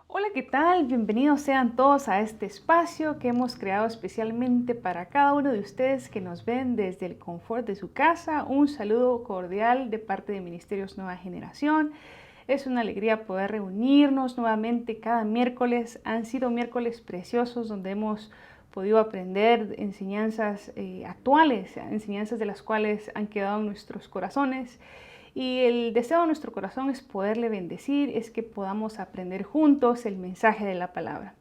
Hola, ¿qué tal? Bienvenidos sean todos a este espacio que hemos creado especialmente para cada uno de ustedes que nos ven desde el confort de su casa. Un saludo cordial de parte de Ministerios Nueva Generación. Es una alegría poder reunirnos nuevamente cada miércoles. Han sido miércoles preciosos donde hemos podido aprender enseñanzas actuales, enseñanzas de las cuales han quedado en nuestros corazones. Y el deseo de nuestro corazón es poderle bendecir, es que podamos aprender juntos el mensaje de la palabra.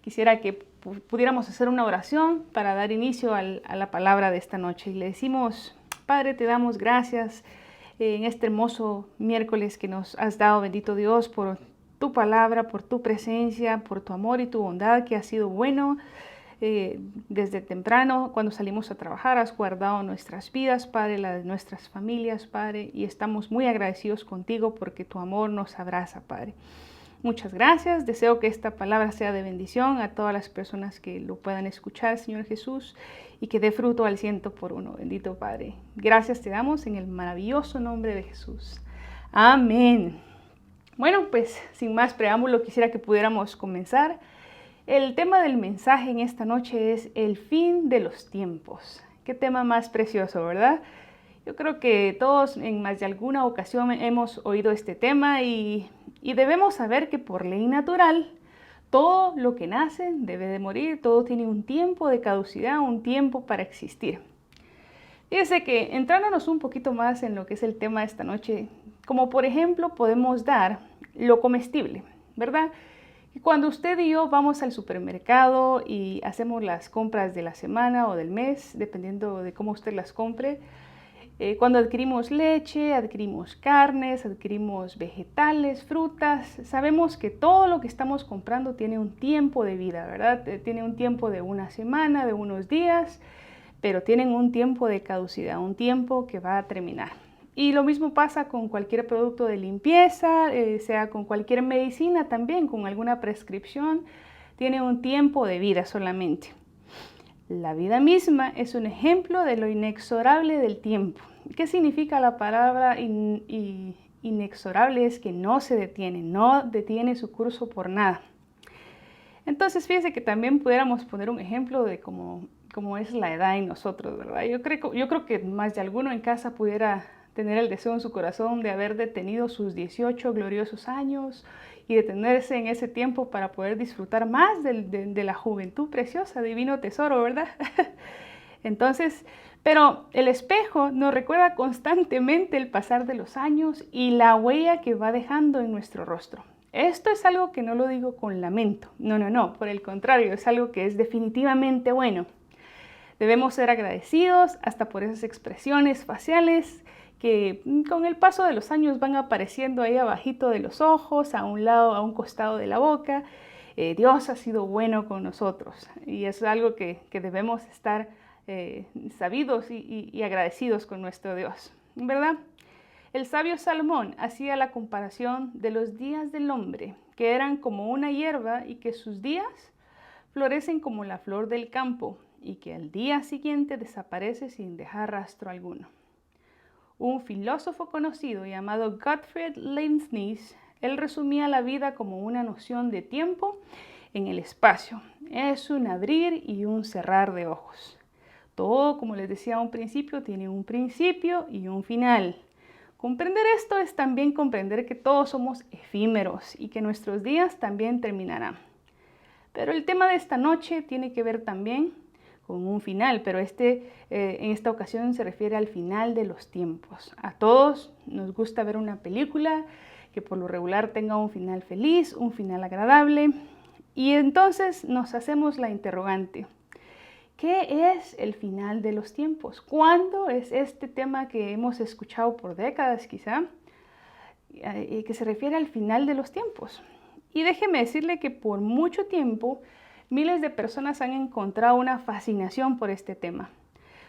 Quisiera que pudiéramos hacer una oración para dar inicio a la palabra de esta noche. Y le decimos, Padre, te damos gracias en este hermoso miércoles que nos has dado, bendito Dios, por tu palabra, por tu presencia, por tu amor y tu bondad que ha sido bueno. Desde temprano, cuando salimos a trabajar, has guardado nuestras vidas, Padre, la de nuestras familias, Padre, y estamos muy agradecidos contigo porque tu amor nos abraza, Padre. Muchas gracias. Deseo que esta palabra sea de bendición a todas las personas que lo puedan escuchar, Señor Jesús, y que dé fruto al 100%. Bendito Padre. Gracias te damos en el maravilloso nombre de Jesús. Amén. Bueno, pues sin más preámbulo, quisiera que pudiéramos comenzar. El tema del mensaje en esta noche es el fin de los tiempos. Qué tema más precioso, ¿verdad? Yo creo que todos en más de alguna ocasión hemos oído este tema y debemos saber que por ley natural todo lo que nace debe de morir, todo tiene un tiempo de caducidad, un tiempo para existir. Fíjese que entrándonos un poquito más en lo que es el tema de esta noche, como por ejemplo podemos dar lo comestible, ¿verdad? Y cuando usted y yo vamos al supermercado y hacemos las compras de la semana o del mes, dependiendo de cómo usted las compre, cuando adquirimos leche, adquirimos carnes, adquirimos vegetales, frutas, sabemos que todo lo que estamos comprando tiene un tiempo de vida, ¿verdad? Tiene un tiempo de una semana, de unos días, pero tienen un tiempo de caducidad, un tiempo que va a terminar. Y lo mismo pasa con cualquier producto de limpieza, sea con cualquier medicina también, con alguna prescripción, tiene un tiempo de vida solamente. La vida misma es un ejemplo de lo inexorable del tiempo. ¿Qué significa la palabra inexorable? Es que no se detiene, no detiene su curso por nada. Entonces, fíjese que también pudiéramos poner un ejemplo de cómo es la edad en nosotros, ¿verdad? Yo creo que más de alguno en casa pudiera tener el deseo en su corazón de haber detenido sus 18 gloriosos años y detenerse en ese tiempo para poder disfrutar más de la juventud preciosa, divino tesoro, ¿verdad? Entonces, pero el espejo nos recuerda constantemente el pasar de los años y la huella que va dejando en nuestro rostro. Esto es algo que no lo digo con lamento, no, por el contrario, es algo que es definitivamente bueno. Debemos ser agradecidos hasta por esas expresiones faciales que con el paso de los años van apareciendo ahí abajito de los ojos, a un lado, a un costado de la boca. Dios ha sido bueno con nosotros y es algo que debemos estar sabidos y agradecidos con nuestro Dios, ¿verdad? El sabio Salomón hacía la comparación de los días del hombre, que eran como una hierba y que sus días florecen como la flor del campo y que al día siguiente desaparece sin dejar rastro alguno. Un filósofo conocido llamado Gottfried Leibniz, él resumía la vida como una noción de tiempo en el espacio. Es un abrir y un cerrar de ojos. Todo, como les decía a un principio, tiene un principio y un final. Comprender esto es también comprender que todos somos efímeros y que nuestros días también terminarán. Pero el tema de esta noche tiene que ver también con un final, pero en esta ocasión se refiere al final de los tiempos. A todos nos gusta ver una película que por lo regular tenga un final feliz, un final agradable, y entonces nos hacemos la interrogante: ¿qué es el final de los tiempos? ¿Cuándo es este tema que hemos escuchado por décadas quizá, que se refiere al final de los tiempos? Y déjeme decirle que por mucho tiempo miles de personas han encontrado una fascinación por este tema,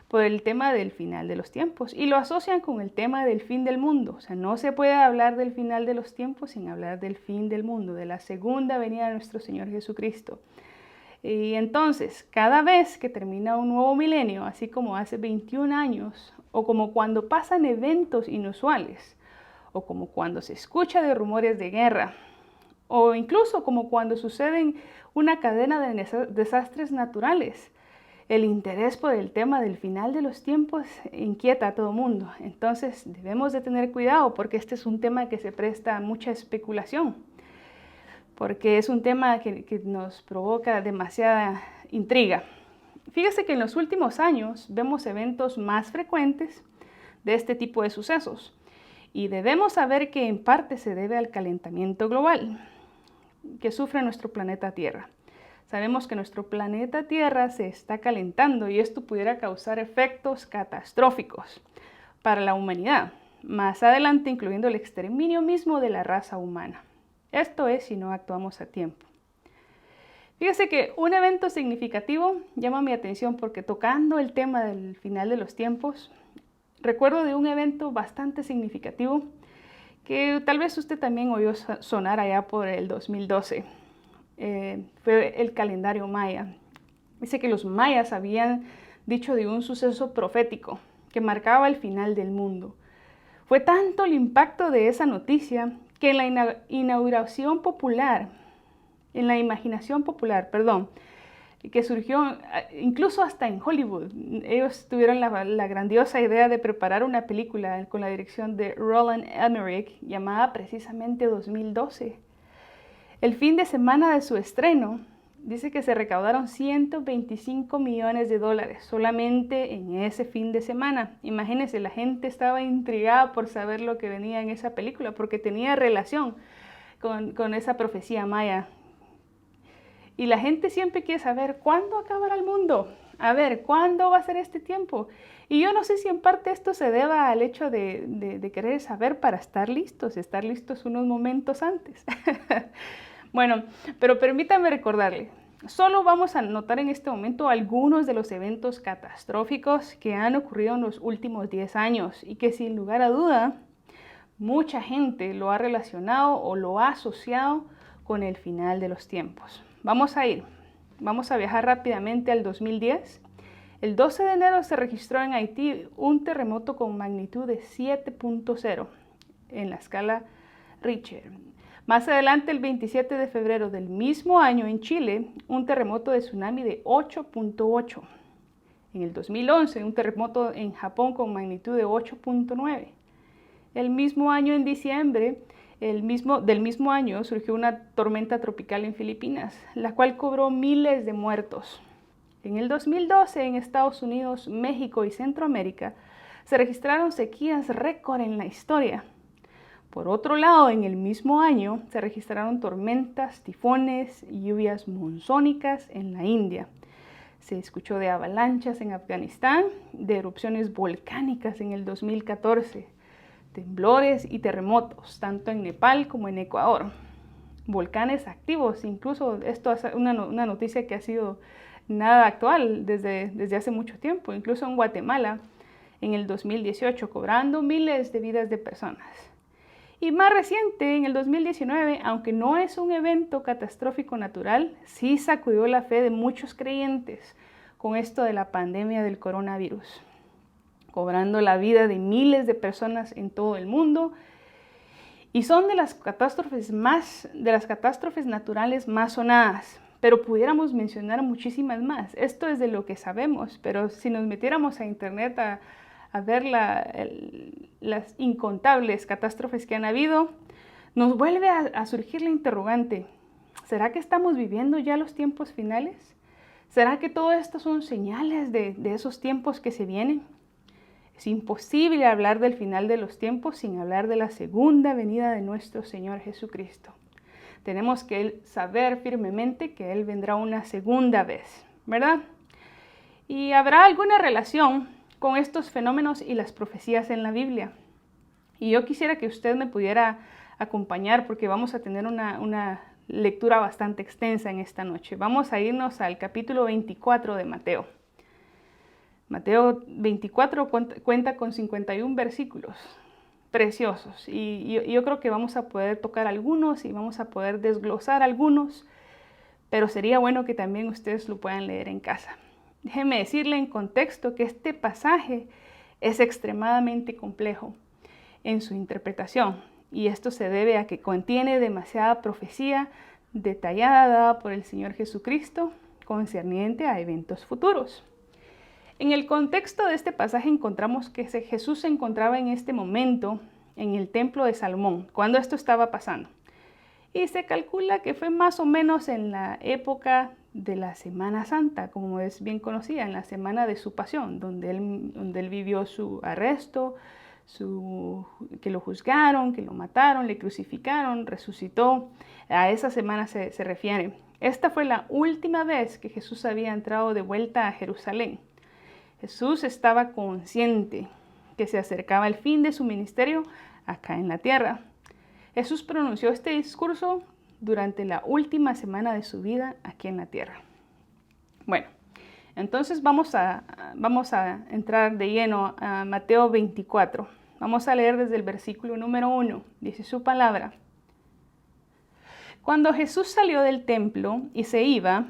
por el tema del final de los tiempos, y lo asocian con el tema del fin del mundo. O sea, no se puede hablar del final de los tiempos sin hablar del fin del mundo, de la segunda venida de nuestro Señor Jesucristo. Y entonces, cada vez que termina un nuevo milenio, así como hace 21 años, o como cuando pasan eventos inusuales, o como cuando se escucha de rumores de guerra, o incluso como cuando suceden una cadena de desastres naturales. El interés por el tema del final de los tiempos inquieta a todo mundo. Entonces debemos de tener cuidado porque este es un tema que se presta a mucha especulación, porque es un tema que nos provoca demasiada intriga. Fíjese que en los últimos años vemos eventos más frecuentes de este tipo de sucesos y debemos saber que en parte se debe al calentamiento global que sufre nuestro planeta Tierra. Sabemos que nuestro planeta Tierra se está calentando y esto pudiera causar efectos catastróficos para la humanidad, más adelante incluyendo el exterminio mismo de la raza humana. Esto es si no actuamos a tiempo. Fíjese que un evento significativo llama mi atención porque tocando el tema del final de los tiempos, recuerdo de un evento bastante significativo que tal vez usted también oyó sonar allá por el 2012. Fue el calendario maya. Dice que los mayas habían dicho de un suceso profético que marcaba el final del mundo. Fue tanto el impacto de esa noticia que en la inauguración popular, en la imaginación popular, que surgió incluso hasta en Hollywood. Ellos tuvieron la grandiosa idea de preparar una película con la dirección de Roland Emmerich llamada precisamente 2012. El fin de semana de su estreno, dice que se recaudaron $125 millones solamente en ese fin de semana. Imagínense, la gente estaba intrigada por saber lo que venía en esa película porque tenía relación con esa profecía maya. Y la gente siempre quiere saber cuándo acabará el mundo. A ver, ¿cuándo va a ser este tiempo? Y yo no sé si en parte esto se deba al hecho de querer saber para estar listos unos momentos antes. Bueno, pero permítame recordarle, solo vamos a notar en este momento algunos de los eventos catastróficos que han ocurrido en los últimos 10 años y que sin lugar a duda, mucha gente lo ha relacionado o lo ha asociado con el final de los tiempos. Vamos a viajar rápidamente al 2010. El 12 de enero se registró en Haití un terremoto con magnitud de 7.0 en la escala Richter. Más adelante, el 27 de febrero del mismo año en Chile, un terremoto de tsunami de 8.8. En el 2011, un terremoto en Japón con magnitud de 8.9. El mismo año, en diciembre, del mismo año, surgió una tormenta tropical en Filipinas, la cual cobró miles de muertos. En el 2012, en Estados Unidos, México y Centroamérica, se registraron sequías récord en la historia. Por otro lado, en el mismo año, se registraron tormentas, tifones y lluvias monzónicas en la India. Se escuchó de avalanchas en Afganistán, de erupciones volcánicas en el 2014, temblores y terremotos, tanto en Nepal como en Ecuador. Volcanes activos, incluso esto es una noticia que ha sido nada actual desde hace mucho tiempo, incluso en Guatemala en el 2018, cobrando miles de vidas de personas. Y más reciente, en el 2019, aunque no es un evento catastrófico natural, sí sacudió la fe de muchos creyentes con esto de la pandemia del coronavirus, cobrando la vida de miles de personas en todo el mundo. Y son de las catástrofes naturales más sonadas, pero pudiéramos mencionar muchísimas más. Esto es de lo que sabemos, pero si nos metiéramos a internet a ver las incontables catástrofes que han habido, nos vuelve a surgir la interrogante: ¿será que estamos viviendo ya los tiempos finales? ¿Será que todo esto son señales de esos tiempos que se vienen? Es imposible hablar del final de los tiempos sin hablar de la segunda venida de nuestro Señor Jesucristo. Tenemos que saber firmemente que Él vendrá una segunda vez, ¿verdad? ¿Y habrá alguna relación con estos fenómenos y las profecías en la Biblia? Y yo quisiera que usted me pudiera acompañar porque vamos a tener una lectura bastante extensa en esta noche. Vamos a irnos al capítulo 24 de Mateo. Mateo 24 cuenta con 51 versículos preciosos y yo creo que vamos a poder tocar algunos y vamos a poder desglosar algunos, pero sería bueno que también ustedes lo puedan leer en casa. Déjeme decirle en contexto que este pasaje es extremadamente complejo en su interpretación y esto se debe a que contiene demasiada profecía detallada dada por el Señor Jesucristo concerniente a eventos futuros. En el contexto de este pasaje encontramos que Jesús se encontraba en este momento en el templo de Salomón, cuando esto estaba pasando. Y se calcula que fue más o menos en la época de la Semana Santa, como es bien conocida, en la semana de su pasión, donde él vivió su arresto, que lo juzgaron, que lo mataron, le crucificaron, resucitó. A esa semana se refiere. Esta fue la última vez que Jesús había entrado de vuelta a Jerusalén. Jesús estaba consciente que se acercaba el fin de su ministerio acá en la tierra. Jesús pronunció este discurso durante la última semana de su vida aquí en la tierra. Bueno, entonces vamos a entrar de lleno a Mateo 24. Vamos a leer desde el versículo número 1. Dice su palabra. Cuando Jesús salió del templo y se iba,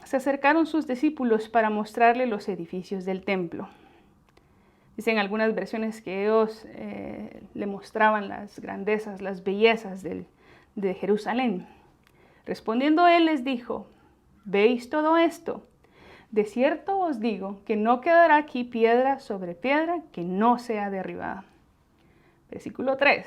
se acercaron sus discípulos para mostrarle los edificios del templo. Dicen algunas versiones que ellos le mostraban las grandezas, las bellezas de Jerusalén. Respondiendo él les dijo, ¿veis todo esto? De cierto os digo que no quedará aquí piedra sobre piedra que no sea derribada. Versículo 3.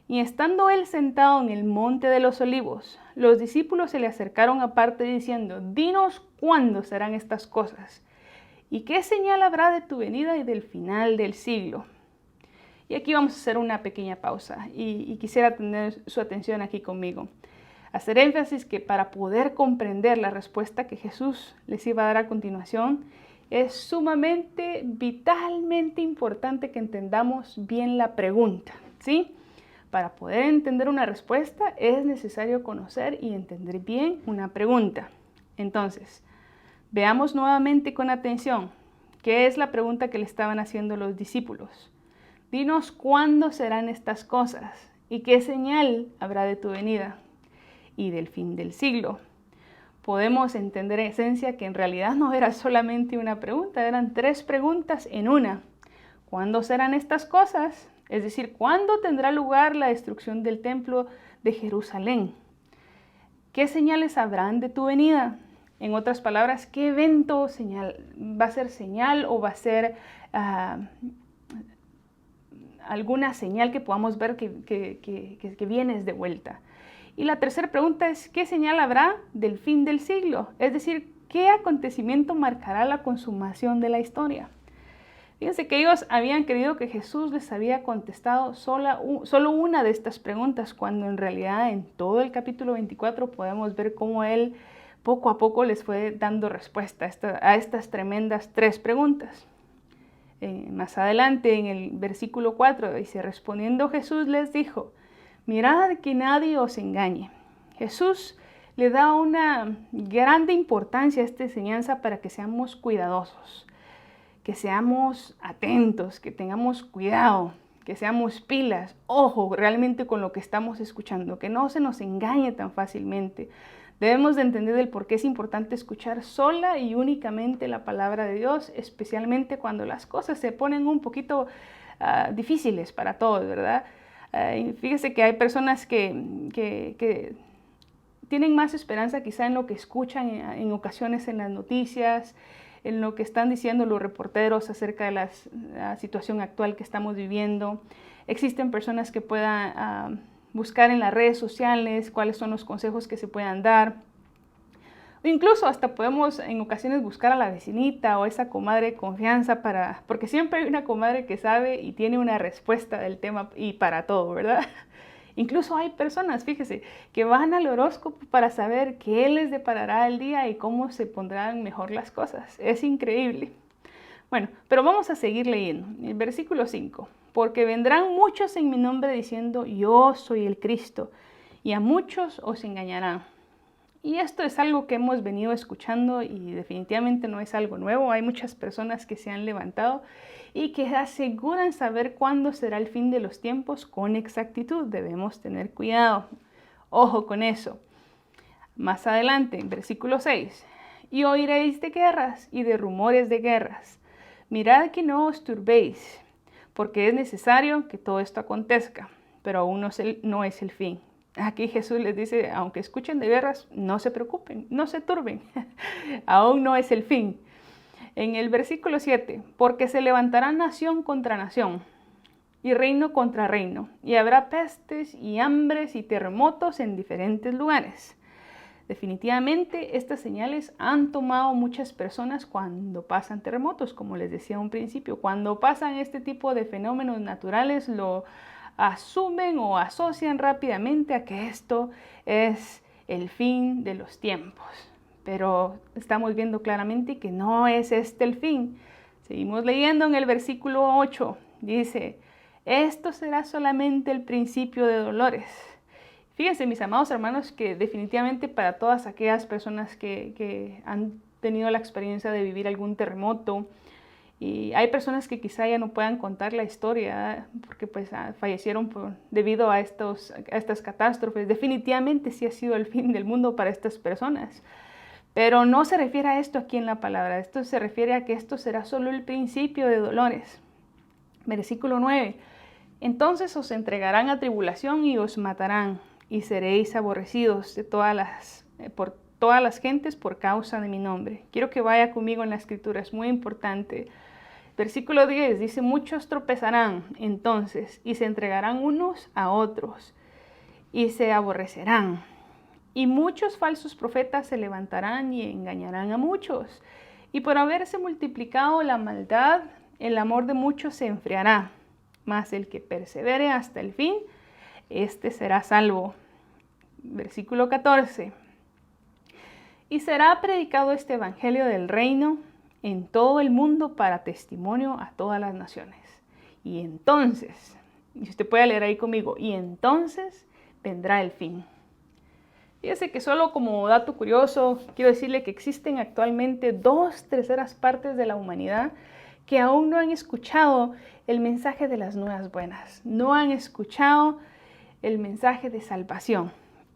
Y estando él sentado en el monte de los olivos, los discípulos se le acercaron aparte diciendo, dinos cuándo serán estas cosas. ¿Y qué señal habrá de tu venida y del final del siglo? Y aquí vamos a hacer una pequeña pausa y quisiera tener su atención aquí conmigo. Hacer énfasis que para poder comprender la respuesta que Jesús les iba a dar a continuación, es sumamente, vitalmente importante que entendamos bien la pregunta, ¿sí? Para poder entender una respuesta es necesario conocer y entender bien una pregunta. Entonces, veamos nuevamente con atención qué es la pregunta que le estaban haciendo los discípulos. Dinos cuándo serán estas cosas y qué señal habrá de tu venida y del fin del siglo. Podemos entender en esencia que en realidad no era solamente una pregunta, eran 3 preguntas en una. ¿Cuándo serán estas cosas? Es decir, ¿cuándo tendrá lugar la destrucción del templo de Jerusalén? ¿Qué señales habrán de tu venida? En otras palabras, ¿qué evento va a ser señal o va a ser alguna señal que podamos ver que vienes de vuelta? Y la tercera pregunta es, ¿qué señal habrá del fin del siglo? Es decir, ¿qué acontecimiento marcará la consumación de la historia? Fíjense que ellos habían creído que Jesús les había contestado solo una de estas preguntas, cuando en realidad en todo el capítulo 24 podemos ver cómo Él poco a poco les fue dando respuesta a estas tremendas 3 preguntas. Más adelante en el versículo 4 dice, respondiendo Jesús les dijo, mirad que nadie os engañe. Jesús le da una grande importancia a esta enseñanza para que seamos cuidadosos, que seamos atentos, que tengamos cuidado, que seamos pilas, ojo realmente con lo que estamos escuchando, que no se nos engañe tan fácilmente. Debemos de entender el por qué es importante escuchar sola y únicamente la palabra de Dios, especialmente cuando las cosas se ponen un poquito difíciles para todos, ¿verdad? Fíjese que hay personas que tienen más esperanza quizá en lo que escuchan en ocasiones en las noticias, en lo que están diciendo los reporteros acerca de la situación actual que estamos viviendo. Existen personas que puedan buscar en las redes sociales cuáles son los consejos que se puedan dar. O incluso hasta podemos en ocasiones buscar a la vecinita o esa comadre de confianza porque siempre hay una comadre que sabe y tiene una respuesta del tema y para todo, ¿verdad? Incluso hay personas, fíjese, que van al horóscopo para saber qué les deparará el día y cómo se pondrán mejor las cosas. Es increíble. Bueno, pero vamos a seguir leyendo. El versículo 5. Porque vendrán muchos en mi nombre diciendo, yo soy el Cristo, y a muchos os engañarán. Y esto es algo que hemos venido escuchando y definitivamente no es algo nuevo. Hay muchas personas que se han levantado y que aseguran saber cuándo será el fin de los tiempos con exactitud. Debemos tener cuidado. Ojo con eso. Más adelante, en versículo 6. Y oiréis de guerras y de rumores de guerras. Mirad que no os turbéis, porque es necesario que todo esto acontezca, pero aún no es el fin. Aquí Jesús les dice, aunque escuchen de guerras, no se preocupen, no se turben, aún no es el fin. En el versículo 7, porque se levantará nación contra nación y reino contra reino, y habrá pestes y hambres y terremotos en diferentes lugares. Definitivamente estas señales han tomado muchas personas cuando pasan terremotos, como les decía a un principio. Cuando pasan este tipo de fenómenos naturales, lo asumen o asocian rápidamente a que esto es el fin de los tiempos. Pero estamos viendo claramente que no es este el fin. Seguimos leyendo en el versículo 8. Dice, esto será solamente el principio de dolores. Fíjense, mis amados hermanos, que definitivamente para todas aquellas personas que han tenido la experiencia de vivir algún terremoto, y hay personas que quizá ya no puedan contar la historia porque pues fallecieron debido a estas catástrofes. Definitivamente sí ha sido el fin del mundo para estas personas. Pero no se refiere a esto aquí en la palabra. Esto se refiere a que esto será solo el principio de dolores. Versículo 9. Entonces os entregarán a tribulación y os matarán, y seréis aborrecidos por todas las gentes por causa de mi nombre. Quiero que vaya conmigo en la escritura, es muy importante. Versículo 10 dice, muchos tropezarán entonces y se entregarán unos a otros y se aborrecerán. Y muchos falsos profetas se levantarán y engañarán a muchos. Y por haberse multiplicado la maldad, el amor de muchos se enfriará. Mas el que persevere hasta el fin, este será salvo. Versículo 14. Y será predicado este evangelio del reino en todo el mundo para testimonio a todas las naciones. Y entonces, y usted puede leer ahí conmigo, y entonces vendrá el fin. Fíjese que solo como dato curioso, quiero decirle que existen actualmente 2/3 partes de la humanidad que aún no han escuchado el mensaje de las nuevas buenas, no han escuchado el mensaje de salvación.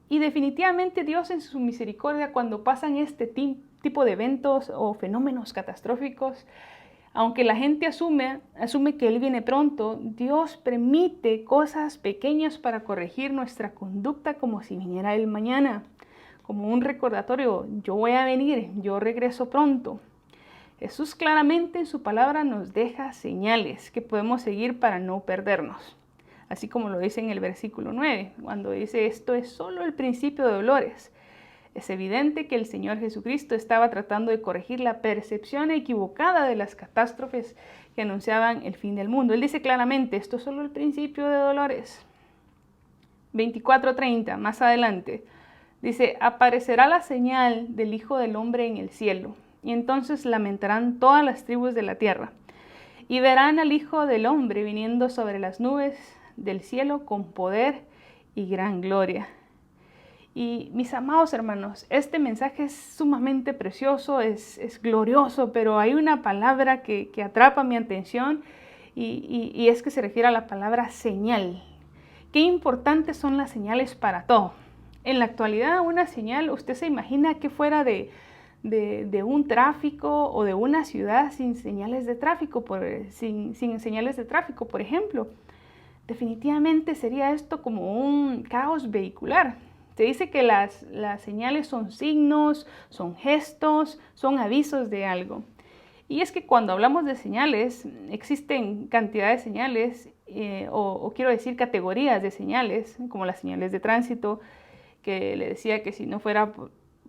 Y definitivamente Dios en su misericordia, cuando pasan este tipo de eventos o fenómenos catastróficos, aunque la gente asume que Él viene pronto, Dios permite cosas pequeñas para corregir nuestra conducta como si viniera Él mañana, como un recordatorio, yo voy a venir, yo regreso pronto. Jesús claramente en su palabra nos deja señales que podemos seguir para no perdernos. Así como lo dice en el versículo 9, cuando dice esto es solo el principio de dolores. Es evidente que el Señor Jesucristo estaba tratando de corregir la percepción equivocada de las catástrofes que anunciaban el fin del mundo. Él dice claramente, esto es solo el principio de dolores. 24:30, más adelante, dice, aparecerá la señal del Hijo del Hombre en el cielo, y entonces lamentarán todas las tribus de la tierra, y verán al Hijo del Hombre viniendo sobre las nubes del cielo con poder y gran gloria. Y mis amados hermanos, este mensaje es sumamente precioso, es glorioso, pero hay una palabra que atrapa mi atención y es que se refiere a la palabra señal. Qué importantes son las señales para todo. En la actualidad, una señal, usted se imagina que fuera de un tráfico o de una ciudad sin señales de tráfico, sin señales de tráfico, por ejemplo. Definitivamente sería esto como un caos vehicular. Se dice que las señales son signos, son gestos, son avisos de algo. Y es que cuando hablamos de señales, existen cantidad de señales, o quiero decir categorías de señales, como las señales de tránsito, que le decía que si no fuera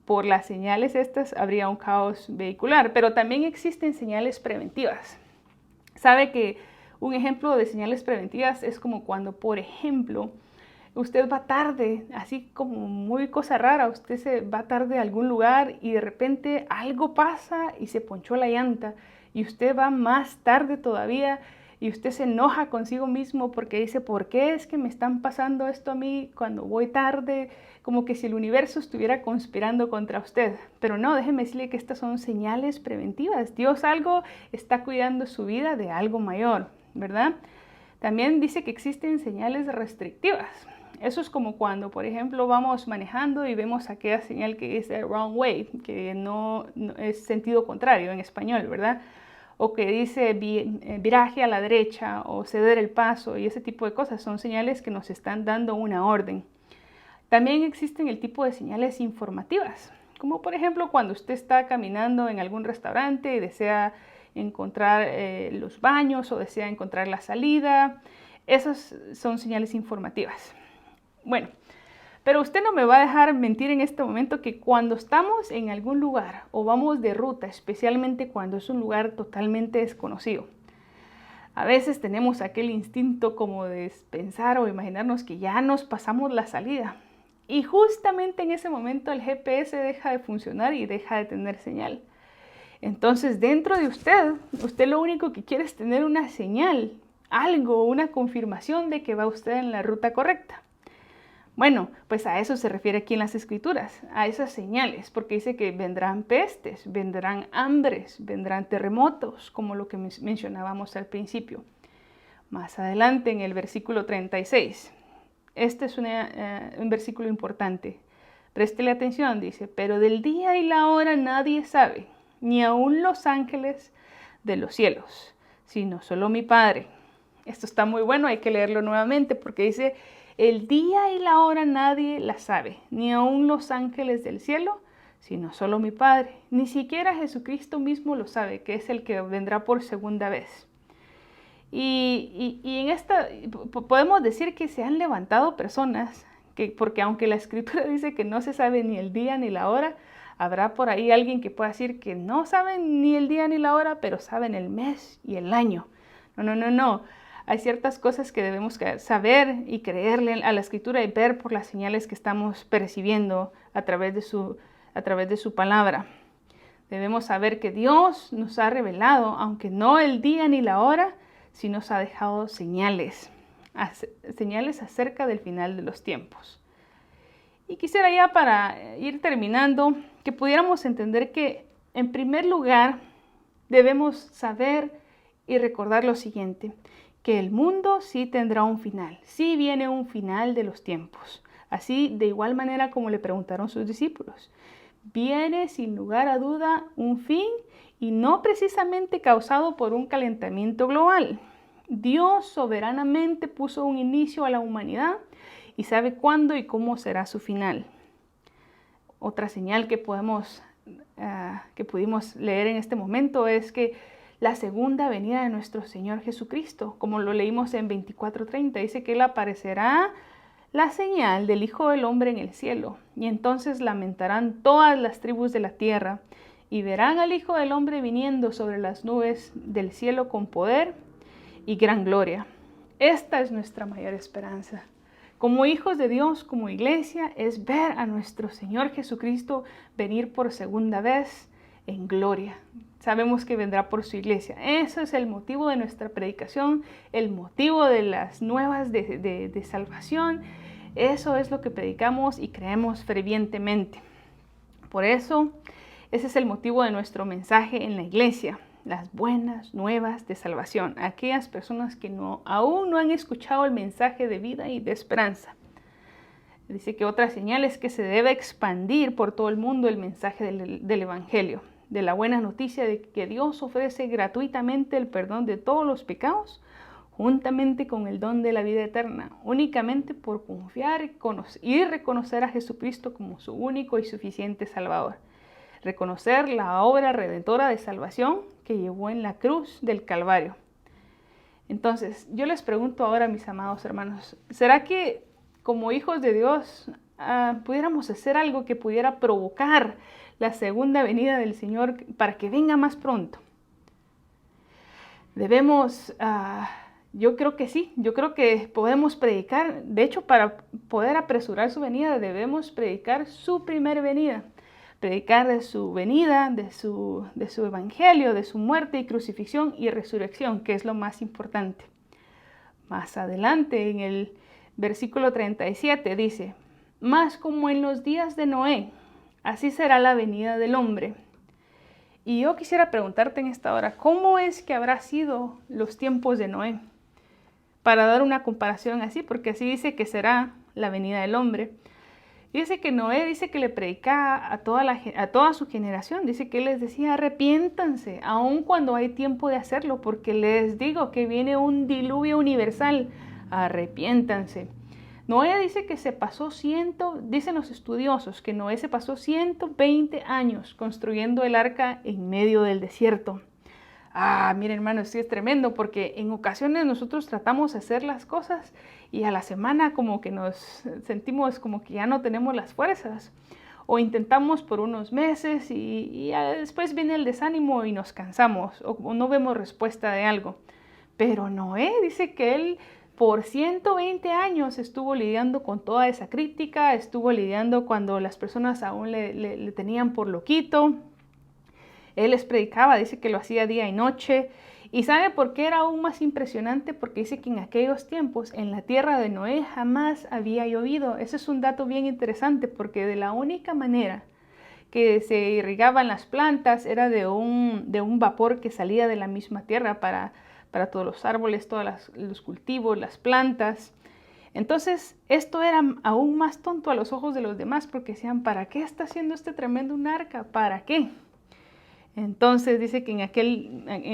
por las señales estas, habría un caos vehicular. Pero también existen señales preventivas. Sabe que un ejemplo de señales preventivas es como cuando, por ejemplo, usted va tarde, así como muy cosa rara, usted se va tarde a algún lugar y de repente algo pasa y se ponchó la llanta y usted va más tarde todavía y usted se enoja consigo mismo porque dice, ¿por qué es que me están pasando esto a mí cuando voy tarde? Como que si el universo estuviera conspirando contra usted. Pero no, déjeme decirle que estas son señales preventivas. Dios algo está cuidando su vida de algo mayor, ¿verdad? También dice que existen señales restrictivas. Eso es como cuando, por ejemplo, vamos manejando y vemos aquella señal que dice wrong way, que no es sentido contrario en español, ¿verdad? o que dice viraje a la derecha o ceder el paso y ese tipo de cosas son señales que nos están dando una orden. También existen el tipo de señales informativas, como por ejemplo cuando usted está caminando en algún restaurante y desea encontrar los baños o desea encontrar la salida. Esas son señales informativas. Bueno, pero usted no me va a dejar mentir en este momento que cuando estamos en algún lugar o vamos de ruta, especialmente cuando es un lugar totalmente desconocido, a veces tenemos aquel instinto como de pensar o imaginarnos que ya nos pasamos la salida. Y justamente en ese momento el GPS deja de funcionar y deja de tener señal. Entonces dentro de usted lo único que quiere es tener una señal, algo, una confirmación de que va usted en la ruta correcta. Bueno, pues a eso se refiere aquí en las Escrituras, a esas señales, porque dice que vendrán pestes, vendrán hambres, vendrán terremotos, como lo que mencionábamos al principio. Más adelante en el versículo 36, este es un versículo importante. Préstele atención, dice, pero del día y la hora nadie sabe, ni aun los ángeles de los cielos, sino solo mi Padre. Esto está muy bueno, hay que leerlo nuevamente porque dice, el día y la hora nadie la sabe, ni aun los ángeles del cielo, sino solo mi Padre. Ni siquiera Jesucristo mismo lo sabe, que es el que vendrá por segunda vez. Y en esta podemos decir que se han levantado personas, porque aunque la Escritura dice que no se sabe ni el día ni la hora, habrá por ahí alguien que pueda decir que no saben ni el día ni la hora, pero saben el mes y el año. No. Hay ciertas cosas que debemos saber y creerle a la Escritura y ver por las señales que estamos percibiendo a través de su palabra. Debemos saber que Dios nos ha revelado, aunque no el día ni la hora, sí nos ha dejado señales acerca del final de los tiempos. Y quisiera ya para ir terminando que pudiéramos entender que en primer lugar debemos saber y recordar lo siguiente, que el mundo sí tendrá un final, sí viene un final de los tiempos. Así, de igual manera como le preguntaron sus discípulos, viene sin lugar a duda un fin y no precisamente causado por un calentamiento global. Dios soberanamente puso un inicio a la humanidad y sabe cuándo y cómo será su final. Otra señal que pudimos leer en este momento es que la segunda venida de nuestro Señor Jesucristo, como lo leímos en 24:30, dice que Él aparecerá la señal del Hijo del Hombre en el cielo, y entonces lamentarán todas las tribus de la tierra, y verán al Hijo del Hombre viniendo sobre las nubes del cielo con poder y gran gloria. Esta es nuestra mayor esperanza. Como hijos de Dios, como iglesia, es ver a nuestro Señor Jesucristo venir por segunda vez en gloria. Sabemos que vendrá por su iglesia. Ese es el motivo de nuestra predicación, el motivo de las nuevas de salvación. Eso es lo que predicamos y creemos fervientemente. Por eso, ese es el motivo de nuestro mensaje en la iglesia, las buenas nuevas de salvación. Aquellas personas que aún no han escuchado el mensaje de vida y de esperanza. Dice que otra señal es que se debe expandir por todo el mundo el mensaje del Evangelio, de la buena noticia de que Dios ofrece gratuitamente el perdón de todos los pecados, juntamente con el don de la vida eterna, únicamente por confiar y reconocer a Jesucristo como su único y suficiente Salvador. Reconocer la obra redentora de salvación que llevó en la cruz del Calvario. Entonces, yo les pregunto ahora, mis amados hermanos, ¿será que como hijos de Dios pudiéramos hacer algo que pudiera provocar la segunda venida del Señor para que venga más pronto? Debemos, yo creo que sí, yo creo que podemos predicar, de hecho para poder apresurar su venida debemos predicar su primera venida, predicar de su venida, de su evangelio, de su muerte y crucifixión y resurrección, que es lo más importante. Más adelante en el versículo 37 dice, mas como en los días de Noé, así será la venida del hombre. Y yo quisiera preguntarte en esta hora, ¿cómo es que habrá sido los tiempos de Noé? Para dar una comparación así, porque así dice que será la venida del hombre. Dice que Noé dice que le predicaba a toda su generación. Dice que él les decía, arrepiéntanse, aun cuando hay tiempo de hacerlo, porque les digo que viene un diluvio universal. Arrepiéntanse. Noé dice que se pasó dicen los estudiosos, que Noé se pasó 120 años construyendo el arca en medio del desierto. Miren, hermano, sí es tremendo, porque en ocasiones nosotros tratamos de hacer las cosas y a la semana como que nos sentimos como que ya no tenemos las fuerzas. O intentamos por unos meses y después viene el desánimo y nos cansamos o no vemos respuesta de algo. Pero Noé dice que él por 120 años estuvo lidiando con toda esa crítica, estuvo lidiando cuando las personas aún le tenían por loquito. Él les predicaba, dice que lo hacía día y noche. ¿Y sabe por qué era aún más impresionante? Porque dice que en aquellos tiempos en la tierra de Noé jamás había llovido. Ese es un dato bien interesante, porque de la única manera que se irrigaban las plantas era de un vapor que salía de la misma tierra para todos los árboles, todos los cultivos, las plantas. Entonces, esto era aún más tonto a los ojos de los demás, porque decían, ¿para qué está haciendo este tremendo un arca? ¿Para qué? Entonces dice que en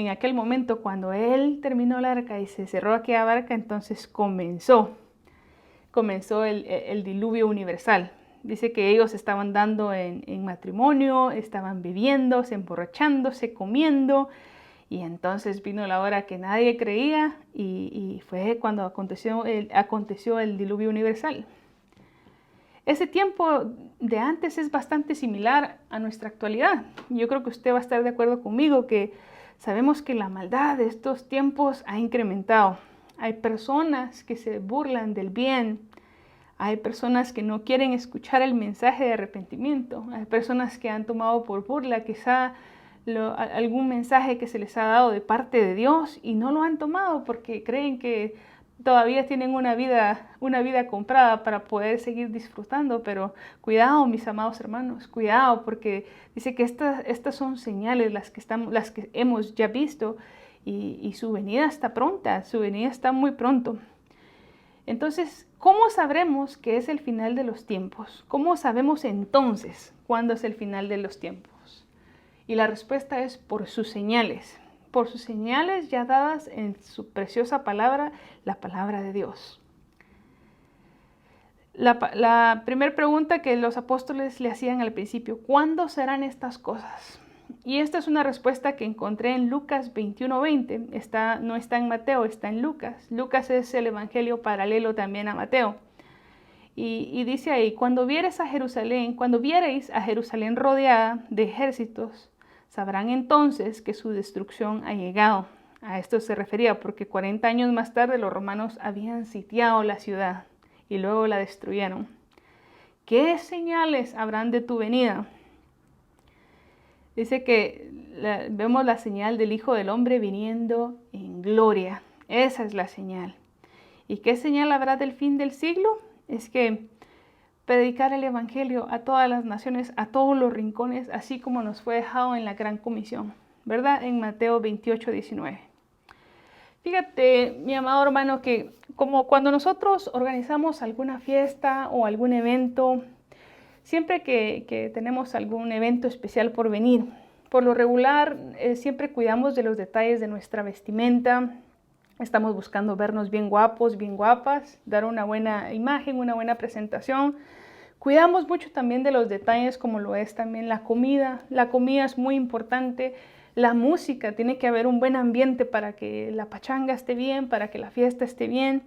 aquel momento, cuando él terminó el arca y se cerró aquella barca, entonces comenzó el diluvio universal. Dice que ellos estaban dando en matrimonio, estaban bebiendo, se emborrachándose, comiendo, y entonces vino la hora que nadie creía y fue cuando aconteció el diluvio universal. Ese tiempo de antes es bastante similar a nuestra actualidad. Yo creo que usted va a estar de acuerdo conmigo que sabemos que la maldad de estos tiempos ha incrementado. Hay personas que se burlan del bien. Hay personas que no quieren escuchar el mensaje de arrepentimiento. Hay personas que han tomado por burla quizá algún mensaje que se les ha dado de parte de Dios y no lo han tomado porque creen que todavía tienen una vida comprada para poder seguir disfrutando. Pero cuidado, mis amados hermanos, cuidado, porque dice que estas son señales las que hemos ya visto y su venida está pronta, su venida está muy pronto. Entonces, ¿cómo sabremos que es el final de los tiempos? ¿Cómo sabemos entonces cuándo es el final de los tiempos? Y la respuesta es por sus señales ya dadas en su preciosa palabra, la palabra de Dios. La primera pregunta que los apóstoles le hacían al principio, ¿cuándo serán estas cosas? Y esta es una respuesta que encontré en Lucas 21:20. No está en Mateo, está en Lucas. Lucas es el evangelio paralelo también a Mateo. Y dice ahí, cuando vierais a Jerusalén rodeada de ejércitos, sabrán entonces que su destrucción ha llegado. A esto se refería porque 40 años más tarde los romanos habían sitiado la ciudad y luego la destruyeron. ¿Qué señales habrán de tu venida? Dice que vemos la señal del Hijo del Hombre viniendo en gloria. Esa es la señal. ¿Y qué señal habrá del fin del siglo? Es que predicar el evangelio a todas las naciones, a todos los rincones, así como nos fue dejado en la gran comisión, ¿verdad? En Mateo 28:19. Fíjate, mi amado hermano, que como cuando nosotros organizamos alguna fiesta o algún evento, siempre que tenemos algún evento especial por venir, por lo regular siempre cuidamos de los detalles de nuestra vestimenta. Estamos buscando vernos bien guapos, bien guapas, dar una buena imagen, una buena presentación. Cuidamos mucho también de los detalles como lo es también la comida. La comida es muy importante. La música, tiene que haber un buen ambiente para que la pachanga esté bien, para que la fiesta esté bien.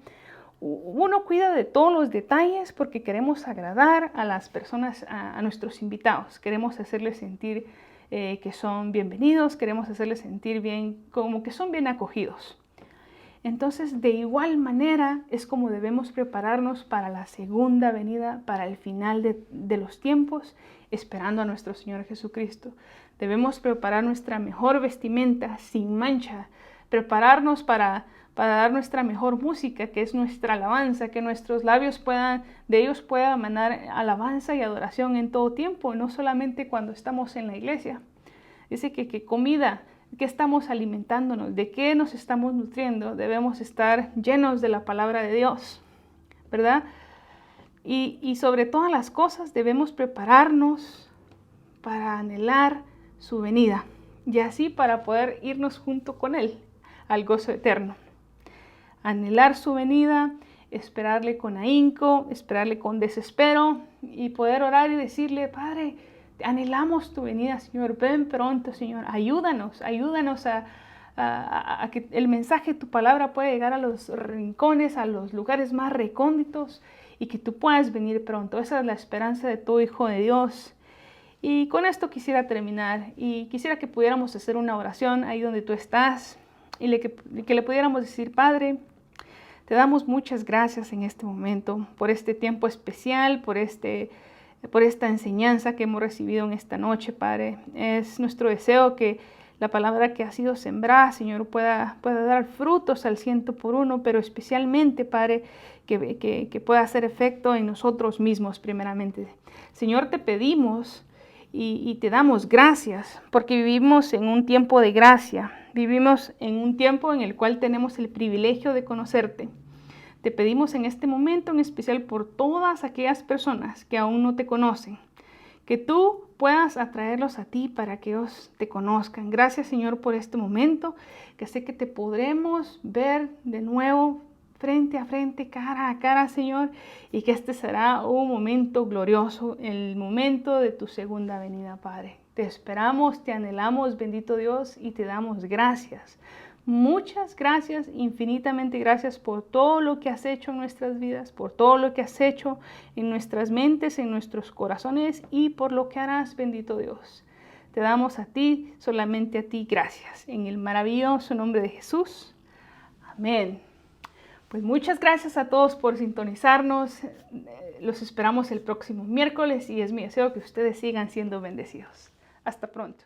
Uno cuida de todos los detalles porque queremos agradar a las personas, a nuestros invitados. Queremos hacerles sentir que son bienvenidos, queremos hacerles sentir bien, como que son bien acogidos. Entonces, de igual manera es como debemos prepararnos para la segunda venida, para el final de los tiempos, esperando a nuestro Señor Jesucristo. Debemos preparar nuestra mejor vestimenta sin mancha, prepararnos para dar nuestra mejor música, que es nuestra alabanza, que nuestros labios de ellos pueda emanar alabanza y adoración en todo tiempo, no solamente cuando estamos en la iglesia. Dice que comida, ¿qué estamos alimentándonos? ¿De qué nos estamos nutriendo? Debemos estar llenos de la palabra de Dios, ¿verdad? Y sobre todas las cosas debemos prepararnos para anhelar su venida y así para poder irnos junto con Él al gozo eterno. Anhelar su venida, esperarle con ahínco, esperarle con desespero y poder orar y decirle, Padre, anhelamos tu venida, Señor, ven pronto, Señor, ayúdanos a que el mensaje de tu palabra pueda llegar a los rincones, a los lugares más recónditos y que tú puedas venir pronto. Esa es la esperanza de tu Hijo de Dios. Y con esto quisiera terminar y quisiera que pudiéramos hacer una oración ahí donde tú estás y que le pudiéramos decir, Padre, te damos muchas gracias en este momento por este tiempo especial, por esta enseñanza que hemos recibido en esta noche, Padre. Es nuestro deseo que la palabra que ha sido sembrada, Señor, pueda dar frutos al 100%, pero especialmente, Padre, que pueda hacer efecto en nosotros mismos primeramente. Señor, te pedimos y te damos gracias porque vivimos en un tiempo de gracia. Vivimos en un tiempo en el cual tenemos el privilegio de conocerte. Te pedimos en este momento en especial por todas aquellas personas que aún no te conocen, que tú puedas atraerlos a ti para que ellos te conozcan. Gracias, Señor, por este momento, que sé que te podremos ver de nuevo frente a frente, cara a cara, Señor, y que este será un momento glorioso, el momento de tu segunda venida, Padre. Te esperamos, te anhelamos, bendito Dios, y te damos gracias. Muchas gracias, infinitamente gracias por todo lo que has hecho en nuestras vidas, por todo lo que has hecho en nuestras mentes, en nuestros corazones y por lo que harás, bendito Dios. Te damos a ti, solamente a ti, gracias. En el maravilloso nombre de Jesús. Amén. Pues muchas gracias a todos por sintonizarnos. Los esperamos el próximo miércoles y es mi deseo que ustedes sigan siendo bendecidos. Hasta pronto.